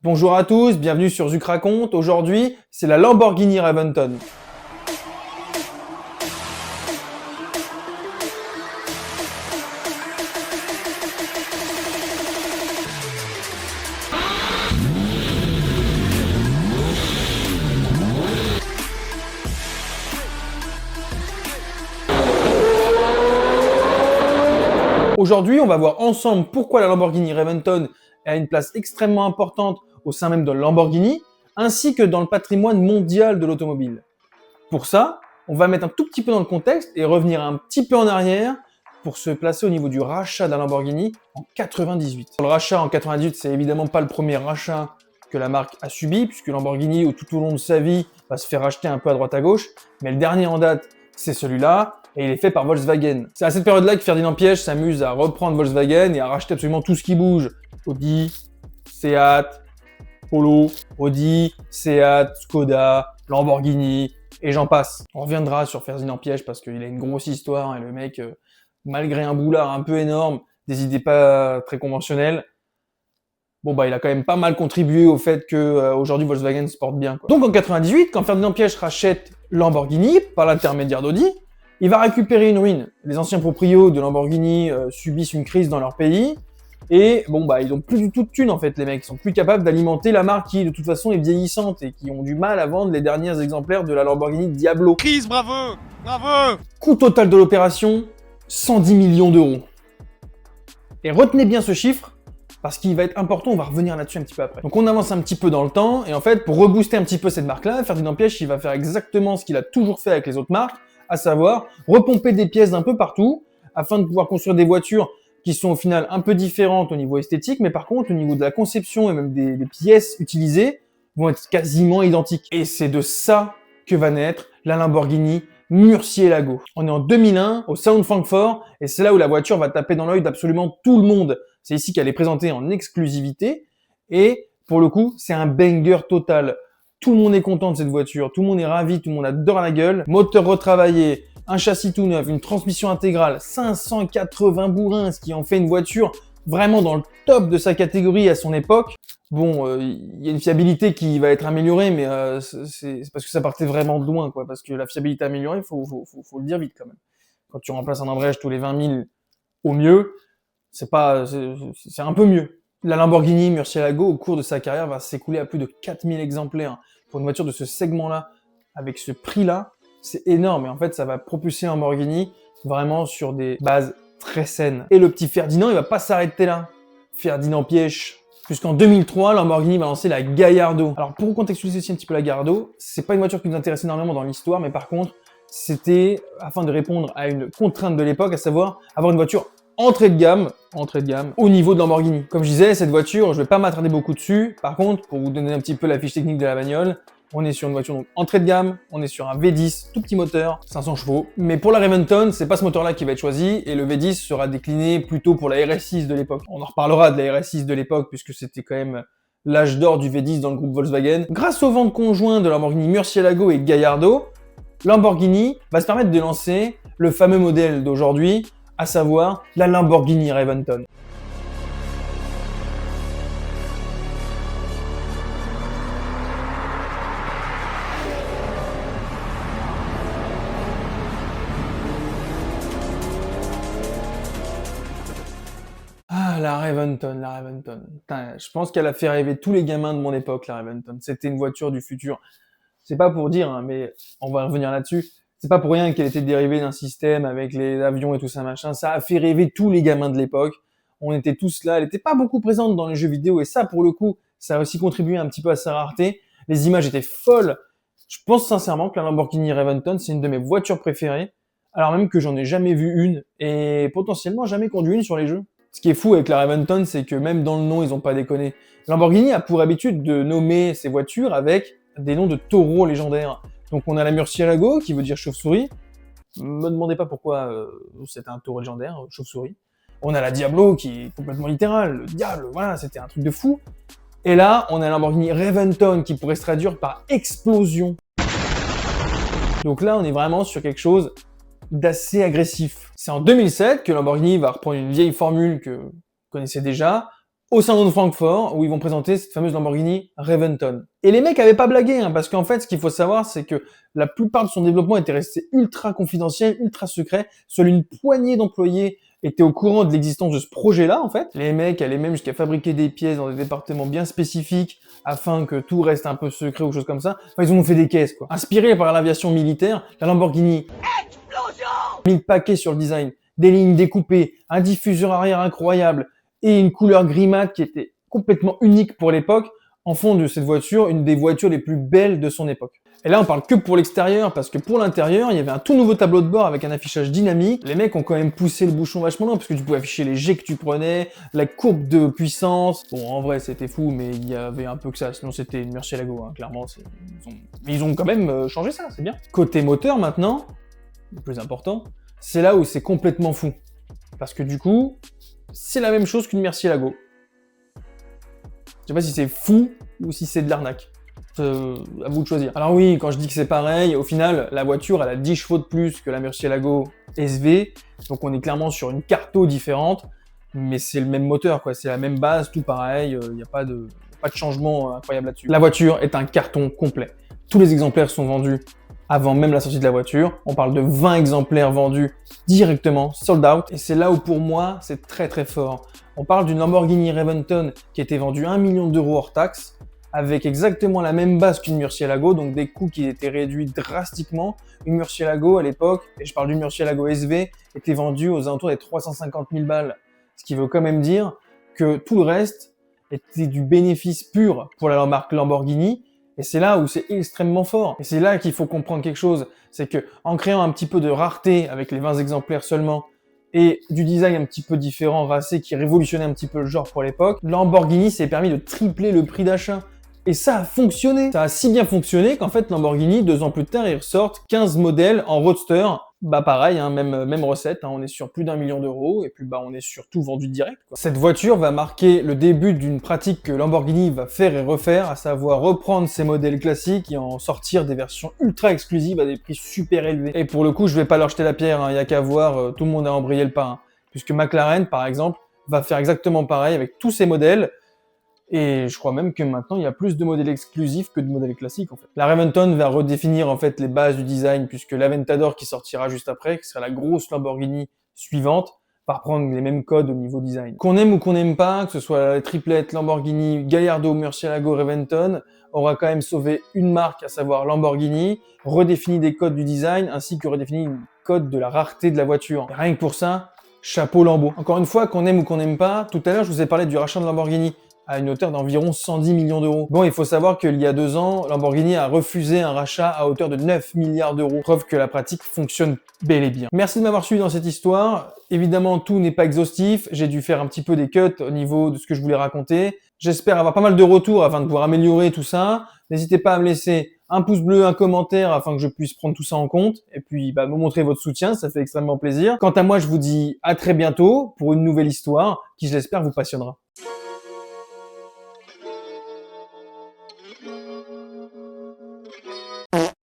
Bonjour à tous, bienvenue sur Zuc Raconte. Aujourd'hui, c'est la Lamborghini Raventon. Aujourd'hui, on va voir ensemble pourquoi la Lamborghini Raventon a une place extrêmement importante au sein même de Lamborghini, ainsi que dans le patrimoine mondial de l'automobile. Pour ça, on va mettre un tout petit peu dans le contexte et revenir un petit peu en arrière pour se placer au niveau du rachat de la Lamborghini en 98. Le rachat en 98, c'est évidemment pas le premier rachat que la marque a subi, puisque Lamborghini, tout au long de sa vie, va se faire racheter un peu à droite à gauche, mais le dernier en date, c'est celui-là, et il est fait par Volkswagen. C'est à cette période-là que Ferdinand Piëch s'amuse à reprendre Volkswagen et à racheter absolument tout ce qui bouge. Audi, Seat, Polo, Audi, Seat, Skoda, Lamborghini, et j'en passe. On reviendra sur Ferdinand Piëch parce qu'il a une grosse histoire, et le mec, malgré un boulard un peu énorme, des idées pas très conventionnelles, il a quand même pas mal contribué au fait que aujourd'hui Volkswagen se porte bien, quoi. Donc en 98, quand Ferdinand Piëch rachète Lamborghini par l'intermédiaire d'Audi, il va récupérer une ruine. Les anciens proprios de Lamborghini subissent une crise dans leur pays et ils ont plus du tout de thunes en fait, les mecs. Ils sont plus capables d'alimenter la marque qui de toute façon est vieillissante et qui ont du mal à vendre les derniers exemplaires de la Lamborghini Diablo. Crise, bravo, bravo. Coût total de l'opération, 110 millions d'euros. Et retenez bien ce chiffre, parce qu'il va être important, on va revenir là-dessus un petit peu après. Donc on avance un petit peu dans le temps, et en fait, pour rebooster un petit peu cette marque-là, Ferdinand Piëch, il va faire exactement ce qu'il a toujours fait avec les autres marques, à savoir repomper des pièces d'un peu partout, afin de pouvoir construire des voitures qui sont au final un peu différentes au niveau esthétique, mais par contre, au niveau de la conception et même des pièces utilisées, vont être quasiment identiques. Et c'est de ça que va naître la Lamborghini Murcielago. On est en 2001, au Salon de Francfort, et c'est là où la voiture va taper dans l'œil d'absolument tout le monde. C'est ici qu'elle est présentée en exclusivité, et pour le coup, c'est un banger total. Tout le monde est content de cette voiture, tout le monde est ravi, tout le monde adore la gueule. Moteur retravaillé, un châssis tout neuf, une transmission intégrale, 580 bourrins, ce qui en fait une voiture vraiment dans le top de sa catégorie à son époque. Il y a une fiabilité qui va être améliorée, mais c'est parce que ça partait vraiment de loin, quoi. Parce que la fiabilité améliorée, faut le dire vite quand même. Quand tu remplaces un embrayage tous les 20 000 au mieux, c'est un peu mieux. La Lamborghini Murcielago, au cours de sa carrière, va s'écouler à plus de 4000 exemplaires. Pour une voiture de ce segment-là, avec ce prix-là, c'est énorme. Et en fait, ça va propulser Lamborghini vraiment sur des bases très saines. Et le petit Ferdinand, il va pas s'arrêter là. Ferdinand Piëch. Puisqu'en 2003, Lamborghini va lancer la Gallardo. Alors, pour contextualiser aussi un petit peu la Gallardo, c'est pas une voiture qui nous intéresse énormément dans l'histoire, mais par contre, c'était afin de répondre à une contrainte de l'époque, à savoir avoir une voiture entrée de gamme, au niveau de Lamborghini. Comme je disais, cette voiture, je vais pas m'attarder beaucoup dessus. Par contre, pour vous donner un petit peu la fiche technique de la bagnole, on est sur une voiture donc entrée de gamme, on est sur un V10, tout petit moteur, 500 chevaux. Mais pour la Raventon, c'est pas ce moteur-là qui va être choisi, et le V10 sera décliné plutôt pour la RS6 de l'époque. On en reparlera de la RS6 de l'époque, puisque c'était quand même l'âge d'or du V10 dans le groupe Volkswagen. Grâce aux ventes conjointes de Lamborghini Murcielago et Gallardo, Lamborghini va se permettre de lancer le fameux modèle d'aujourd'hui, à savoir la Lamborghini Raventon. La Raventon. Putain, je pense qu'elle a fait rêver tous les gamins de mon époque, la Raventon. C'était une voiture du futur. C'est pas pour dire, hein, mais on va revenir là-dessus. C'est pas pour rien qu'elle était dérivée d'un système avec les avions et tout ça, machin. Ça a fait rêver tous les gamins de l'époque. On était tous là. Elle était pas beaucoup présente dans les jeux vidéo, et ça, pour le coup, ça a aussi contribué un petit peu à sa rareté. Les images étaient folles. Je pense sincèrement que la Lamborghini Raventon, c'est une de mes voitures préférées, alors même que j'en ai jamais vu une, et potentiellement jamais conduit une sur les jeux. Ce qui est fou avec la Raventon, c'est que même dans le nom, ils ont pas déconné. Lamborghini a pour habitude de nommer ses voitures avec des noms de taureaux légendaires. Donc on a la Murcielago, qui veut dire chauve-souris. Me demandez pas pourquoi c'était un taureau légendaire, chauve-souris. On a la Diablo, qui est complètement littérale, le diable, voilà, c'était un truc de fou. Et là, on a la Lamborghini Raventon, qui pourrait se traduire par explosion. Donc là, on est vraiment sur quelque chose d'assez agressif. C'est en 2007 que Lamborghini va reprendre une vieille formule que vous connaissez déjà, au salon de Francfort, où ils vont présenter cette fameuse Lamborghini Reventon. Et les mecs avaient pas blagué, hein, parce qu'en fait, ce qu'il faut savoir, c'est que la plupart de son développement était resté ultra confidentiel, ultra secret. Seule une poignée d'employés étaient au courant de l'existence de ce projet-là, en fait. Les mecs allaient même jusqu'à fabriquer des pièces dans des départements bien spécifiques, afin que tout reste un peu secret ou choses comme ça. Enfin, ils ont fait des caisses, quoi. Inspirés par l'aviation militaire, la Lamborghini... Explosion 1000 paquets sur le design, des lignes découpées, un diffuseur arrière incroyable, et une couleur gris mat qui était complètement unique pour l'époque, en font de cette voiture une des voitures les plus belles de son époque. Et là, on parle que pour l'extérieur, parce que pour l'intérieur, il y avait un tout nouveau tableau de bord avec un affichage dynamique. Les mecs ont quand même poussé le bouchon vachement loin, parce que tu pouvais afficher les jets que tu prenais, la courbe de puissance. Bon, en vrai, c'était fou, mais il y avait un peu que ça, sinon c'était une Murcielago, hein, clairement. Ils ont quand même changé ça, c'est bien. Côté moteur, maintenant, le plus important, c'est là où c'est complètement fou. Parce que du coup, c'est la même chose qu'une Murcielago. Je sais pas si c'est fou ou si c'est de l'arnaque. À vous de choisir. Alors oui, quand je dis que c'est pareil, au final, la voiture, elle a 10 chevaux de plus que la Murcielago SV, donc on est clairement sur une carto différente, mais c'est le même moteur, quoi. C'est la même base, tout pareil, il n'y a pas de changement incroyable là-dessus. La voiture est un carton complet. Tous les exemplaires sont vendus avant même la sortie de la voiture. On parle de 20 exemplaires vendus directement, sold out. Et c'est là où pour moi, c'est très très fort. On parle d'une Lamborghini Reventon qui était vendue 1 million d'euros hors taxe, avec exactement la même base qu'une Murcielago, donc des coûts qui étaient réduits drastiquement. Une Murcielago à l'époque, et je parle d'une Murcielago SV, était vendue aux alentours des 350 000 balles. Ce qui veut quand même dire que tout le reste était du bénéfice pur pour la marque Lamborghini. Et c'est là où c'est extrêmement fort. Et c'est là qu'il faut comprendre quelque chose. C'est que en créant un petit peu de rareté avec les 20 exemplaires seulement, et du design un petit peu différent, racé, qui révolutionnait un petit peu le genre pour l'époque, Lamborghini s'est permis de tripler le prix d'achat. Et ça a fonctionné. Ça a si bien fonctionné qu'en fait, Lamborghini, 2 ans plus tard, ils ressortent 15 modèles en roadster. Bah pareil, hein, même recette, hein, on est sur plus d'1 million d'euros, et puis bah on est surtout vendu direct, quoi. Cette voiture va marquer le début d'une pratique que Lamborghini va faire et refaire, à savoir reprendre ses modèles classiques et en sortir des versions ultra exclusives à des prix super élevés. Et pour le coup, je vais pas leur jeter la pierre, hein, y a qu'à voir, tout le monde a embrayé le pas. Hein, puisque McLaren, par exemple, va faire exactement pareil avec tous ses modèles. Et je crois même que maintenant, il y a plus de modèles exclusifs que de modèles classiques, en fait. La Reventon va redéfinir, en fait, les bases du design, puisque l'Aventador, qui sortira juste après, qui sera la grosse Lamborghini suivante, va reprendre les mêmes codes au niveau design. Qu'on aime ou qu'on n'aime pas, que ce soit la triplette Lamborghini, Gallardo, Murcielago, Reventon, aura quand même sauvé une marque, à savoir Lamborghini, redéfini des codes du design, ainsi que redéfini une code de la rareté de la voiture. Et rien que pour ça, chapeau Lambo. Encore une fois, qu'on aime ou qu'on n'aime pas, tout à l'heure, je vous ai parlé du rachat de Lamborghini à une hauteur d'environ 110 millions d'euros. Bon, il faut savoir qu'il y a 2 ans, Lamborghini a refusé un rachat à hauteur de 9 milliards d'euros. Preuve que la pratique fonctionne bel et bien. Merci de m'avoir suivi dans cette histoire. Évidemment, tout n'est pas exhaustif. J'ai dû faire un petit peu des cuts au niveau de ce que je voulais raconter. J'espère avoir pas mal de retours afin de pouvoir améliorer tout ça. N'hésitez pas à me laisser un pouce bleu, un commentaire afin que je puisse prendre tout ça en compte. Et puis, me montrer votre soutien, ça fait extrêmement plaisir. Quant à moi, je vous dis à très bientôt pour une nouvelle histoire qui, je l'espère, vous passionnera.